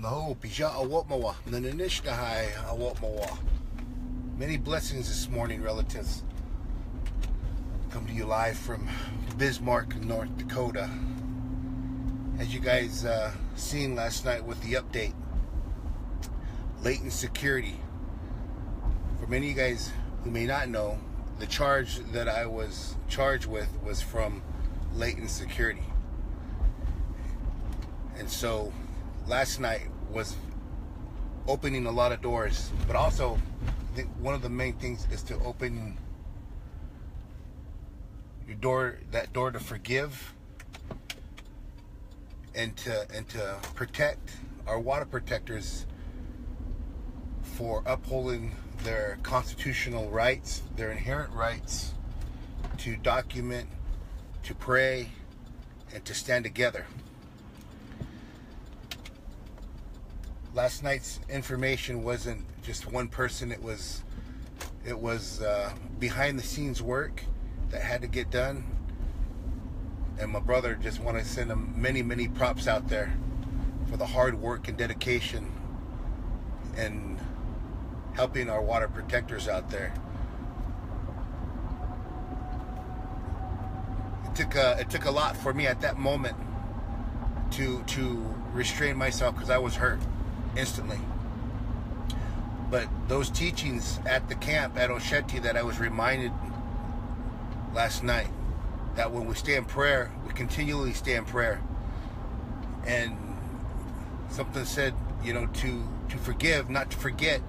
No, Bija Awotmawa, Nananishkahai Awotmawa. Many blessings this morning, relatives. Come to you live from Bismarck, North Dakota. As you guys seen last night with the update, latent security. For many of you guys who may not know, the charge that I was charged with was from latent security. And so last night was opening a lot of doors, but also I think one of the main things is to open your door, that door to forgive and to protect our water protectors for upholding their constitutional rights, their inherent rights to document, to pray, and to stand together. Last night's information wasn't just one person. It was behind the scenes work that had to get done. And my brother, just want to send him many props out there for the hard work and dedication and helping our water protectors out there. It took a lot for me at that moment to restrain myself, because I was hurt instantly. But those teachings at the camp at Osheti that I was reminded last night, that when we stay in prayer, we continually stay in prayer. And something said, you know, to forgive, not to forget,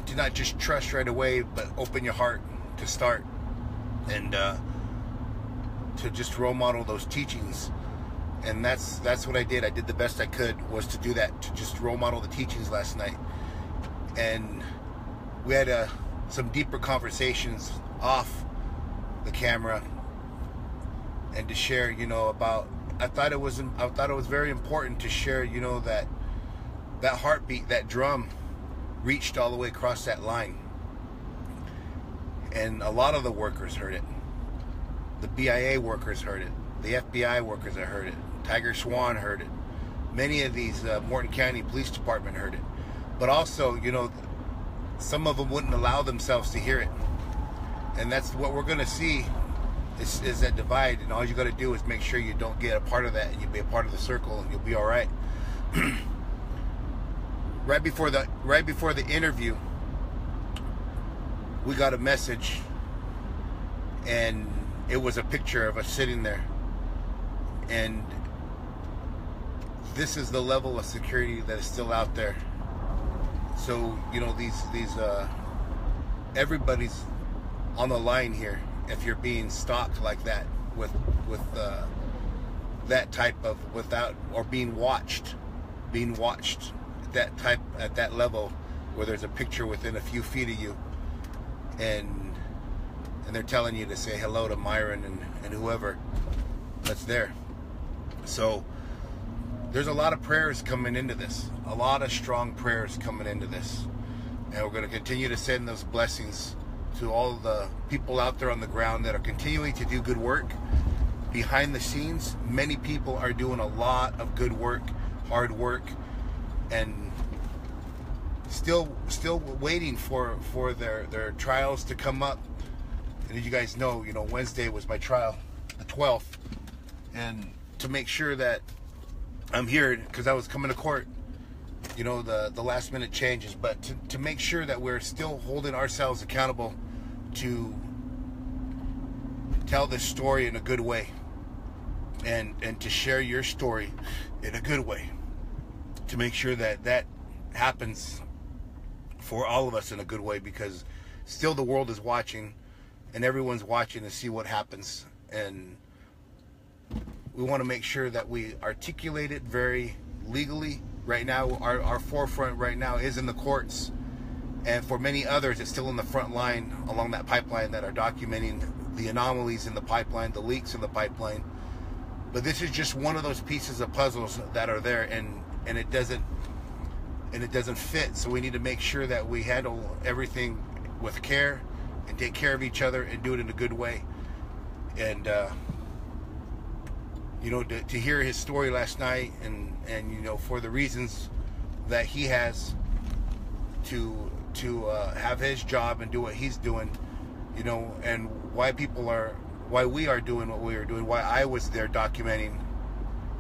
to not just trust right away, but open your heart to start, and to just role model those teachings. And that's what I did. I did the best I could, was to do that, to just role model the teachings last night. And we had some deeper conversations off the camera, and to share, you know, about, I thought it was very important to share, you know, that heartbeat, that drum reached all the way across that line. And a lot of the workers heard it. The BIA workers heard it. The FBI workers that heard it. Tiger Swan heard it. Many of these Morton County Police Department heard it. But also, you know, some of them wouldn't allow themselves to hear it. And that's what we're going to see, is that divide. And all you got to do is make sure you don't get a part of that, and you'll be a part of the circle, and you'll be all right. Right before the interview, we got a message, and it was a picture of us sitting there. And this is the level of security that is still out there. So, you know, these everybody's on the line here if you're being stalked like that, with that type of, without, or being watched at that level, where there's a picture within a few feet of you, and they're telling you to say hello to Myron and whoever that's there. So there's a lot of prayers coming into this, a lot of strong prayers coming into this, and we're going to continue to send those blessings to all the people out there on the ground that are continuing to do good work behind the scenes. Many people are doing a lot of good work, hard work, and still waiting for their trials to come up. And as you guys know, you know, Wednesday was my trial, the 12th, and to make sure that I'm here, because I was coming to court, you know, the last minute changes, but to make sure that we're still holding ourselves accountable to tell this story in a good way, and to share your story in a good way, to make sure that happens for all of us in a good way, because still the world is watching, and everyone's watching to see what happens. And we want to make sure that we articulate it very legally. Right now, our forefront right now is in the courts, and for many others, it's still in the front line along that pipeline that are documenting the anomalies in the pipeline, the leaks in the pipeline. But this is just one of those pieces of puzzles that are there, and it doesn't fit. So we need to make sure that we handle everything with care and take care of each other and do it in a good way. And you know, to hear his story last night, and you know, for the reasons that he has to have his job and do what he's doing, you know, and why we are doing what we are doing, why I was there documenting,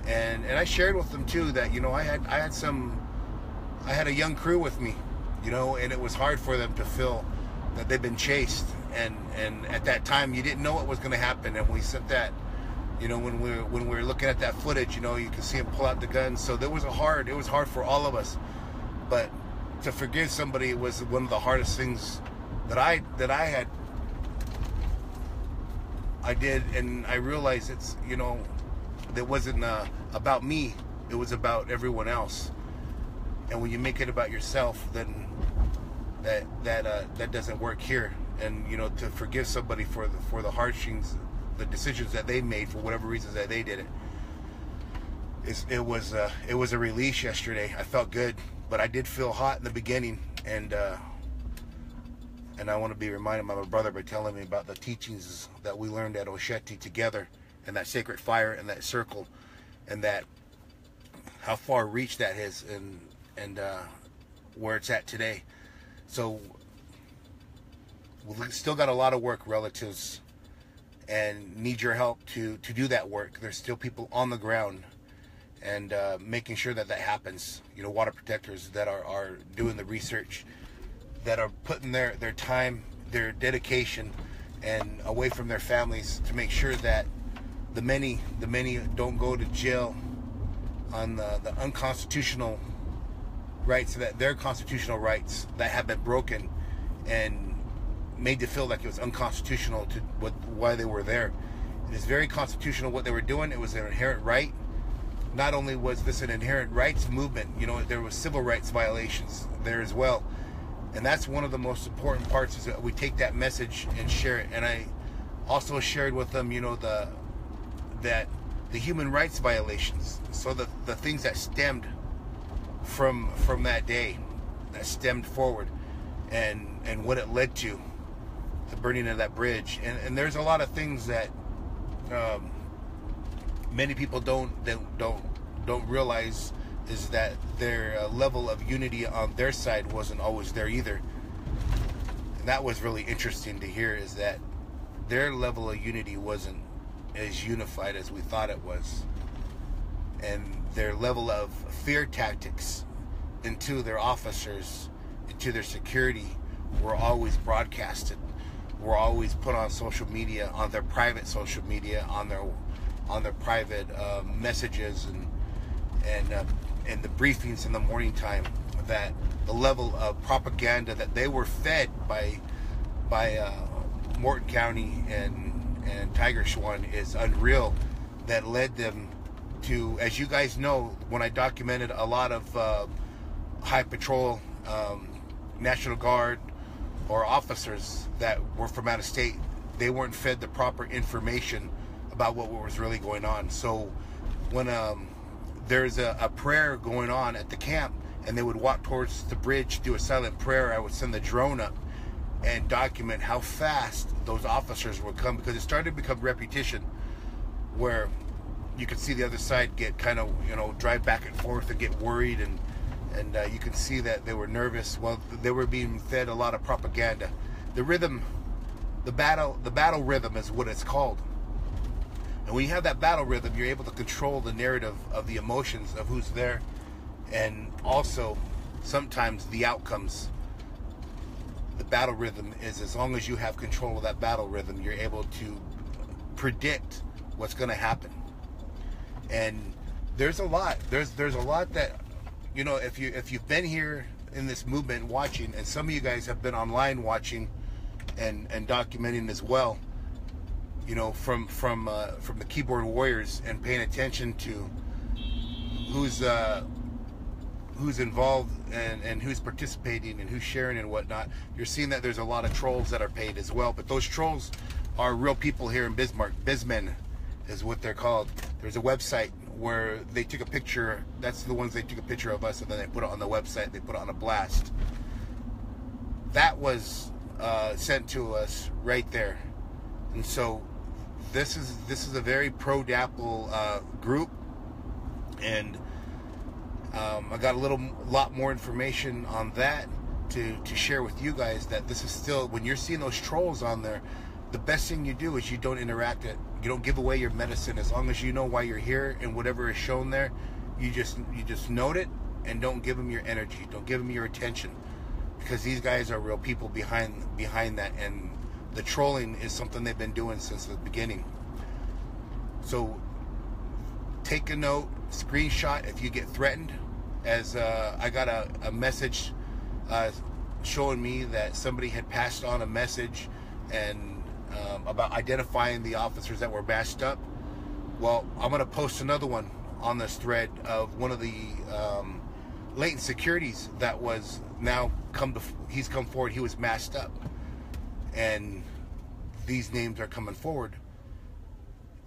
and I shared with them too that, you know, I had a young crew with me, you know, and it was hard for them to feel that they've been chased, and at that time you didn't know what was going to happen, and we sent that, you know, when we were looking at that footage, you know, you could see him pull out the gun. So it was hard for all of us, but to forgive somebody was one of the hardest things that I did, and I realized it's, you know, it wasn't about me, it was about everyone else. And when you make it about yourself, then that doesn't work here. And, you know, to forgive somebody for the harshings, the decisions that they made for whatever reasons that they did it was a release yesterday. I felt good, but I did feel hot in the beginning, and I want to be reminded by my brother by telling me about the teachings that we learned at Osheti together, and that sacred fire and that circle, and that how far reach that is, and where it's at today. So we've still got a lot of work, relatives, and need your help to do that work. There's still people on the ground, and making sure that happens. You know, water protectors that are doing the research, that are putting their time, their dedication, and away from their families to make sure that the many don't go to jail on the unconstitutional rights, that their constitutional rights that have been broken and made to feel like it was unconstitutional to why they were there. It is very constitutional what they were doing. It was an inherent right. Not only was this an inherent rights movement, you know, there was civil rights violations there as well. And that's one of the most important parts, is that we take that message and share it. And I also shared with them, you know, that the human rights violations, so the things that stemmed from that day, that stemmed forward, and what it led to, the burning of that bridge. And there's a lot of things that many people don't realize, is that their level of unity on their side wasn't always there either. And that was really interesting to hear, is that their level of unity wasn't as unified as we thought it was. And their level of fear tactics into their officers, into their security, were always broadcasted, were always put on social media, on their private social media, on their private messages, and the briefings in the morning time. That the level of propaganda that they were fed by Morton County and Tiger Schwan is unreal. That led them to, as you guys know, when I documented a lot of high patrol, National Guard, or officers that were from out of state, they weren't fed the proper information about what was really going on. So when there's a prayer going on at the camp, and they would walk towards the bridge, do a silent prayer, I would send the drone up and document how fast those officers would come, because it started to become repetition, where you could see the other side get kind of, you know, drive back and forth and get worried, and you can see that they were nervous. Well, they were being fed a lot of propaganda. The rhythm, the battle rhythm is what it's called. And when you have that battle rhythm, you're able to control the narrative of the emotions of who's there, and also sometimes the outcomes. The battle rhythm is, as long as you have control of that battle rhythm, you're able to predict what's going to happen. And there's a lot. There's a lot that, you know, if you've been here in this movement watching, and some of you guys have been online watching and documenting as well, you know, from the keyboard warriors, and paying attention to who's involved and who's participating and who's sharing and whatnot, you're seeing that there's a lot of trolls that are paid as well. But those trolls are real people here in Bismarck. Bismen is what they're called. There's a website where they took a picture. That's the ones they took a picture of us, and then they put it on the website. They put it on a blast. That was sent to us right there. And so this is a very pro-DAPL group, and I got a lot more information on that to share with you guys, that this is still, when you're seeing those trolls on there, the best thing you do is you don't interact it. You don't give away your medicine. As long as you know why you're here and whatever is shown there, you just note it and don't give them your energy. Don't give them your attention, because these guys are real people behind that, and the trolling is something they've been doing since the beginning. So take a note, screenshot if you get threatened, as I got a message showing me that somebody had passed on a message and about identifying the officers that were bashed up. Well, I'm going to post another one on this thread of one of the latent securities that was now he's come forward. He was masked up, and these names are coming forward,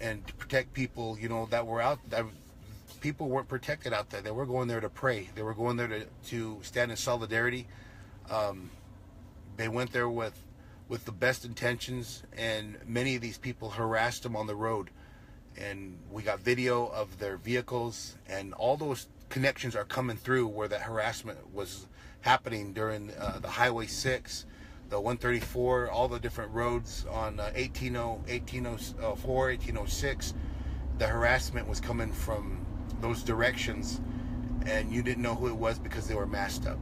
and to protect people, you know, that were out that people weren't protected out there. They were going there to pray. They were going there to stand in solidarity. They went there with the best intentions, and many of these people harassed them on the road. And we got video of their vehicles, and all those connections are coming through where that harassment was happening during the Highway 6, the 134, all the different roads on 1804, 1806. The harassment was coming from those directions, and you didn't know who it was because they were masked up,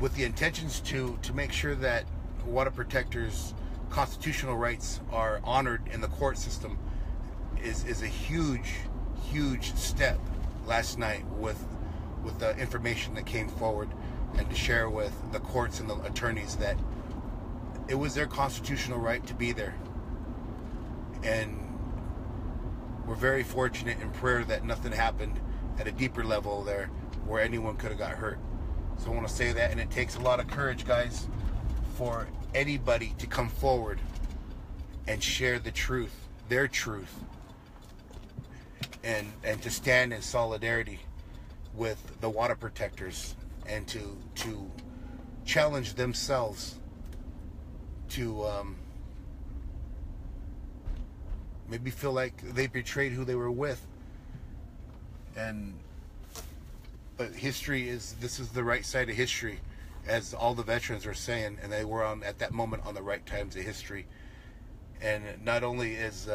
with the intentions to make sure that water protectors' constitutional rights are honored in the court system. Is a huge step last night with the information that came forward, and to share with the courts and the attorneys that it was their constitutional right to be there. And we're very fortunate in prayer that nothing happened at a deeper level there where anyone could have got hurt. So I want to say that, and it takes a lot of courage, guys, for anybody to come forward and share the truth, their truth, and to stand in solidarity with the water protectors, and to challenge themselves to maybe feel like they betrayed who they were with. But history this is the right side of history, as all the veterans are saying, and they were at that moment on the right times of history. And not only is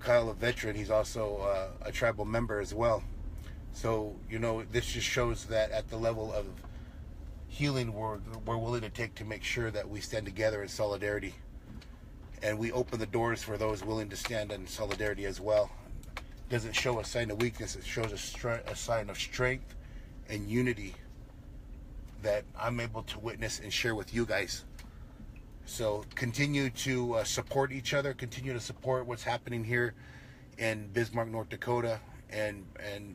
Kyle a veteran, he's also a tribal member as well. So this just shows that at the level of healing we're willing to take to make sure that we stand together in solidarity, and we open the doors for those willing to stand in solidarity as well. It doesn't show a sign of weakness. It shows a sign of strength and unity that I'm able to witness and share with you guys. So continue to support each other. Continue to support what's happening here in Bismarck, North Dakota, and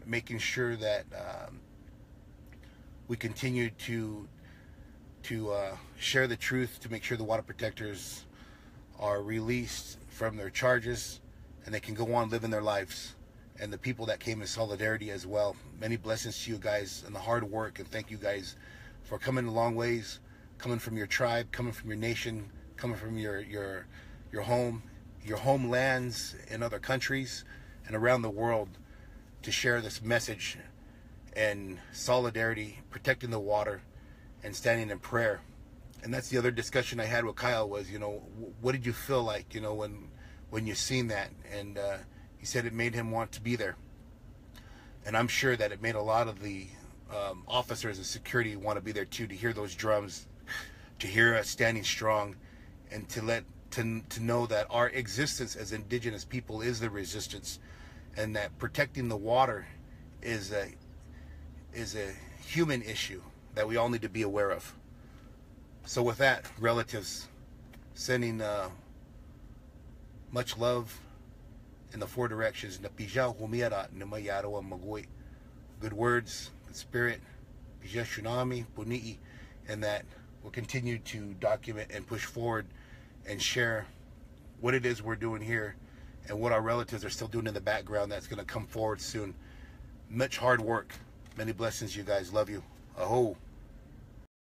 making sure that we continue to share the truth, to make sure the water protectors are released from their charges and they can go on living their lives, and the people that came in solidarity as well. Many blessings to you guys and the hard work, and thank you guys for coming a long ways, coming from your tribe, coming from your nation, coming from your homelands in other countries and around the world, to share this message and solidarity, protecting the water and standing in prayer. And that's the other discussion I had with Kyle was, what did you feel like, when you seen that? And he said it made him want to be there. And I'm sure that it made a lot of the officers and security want to be there too, to hear those drums, to hear us standing strong, and to know that our existence as indigenous people is the resistance, and that protecting the water is a human issue that we all need to be aware of. So with that, relatives, sending much love in the four directions. Good words, good spirit, and that we'll continue to document and push forward and share what it is we're doing here and what our relatives are still doing in the background that's going to come forward soon. Much hard work. Many blessings, you guys. Love you. Aho.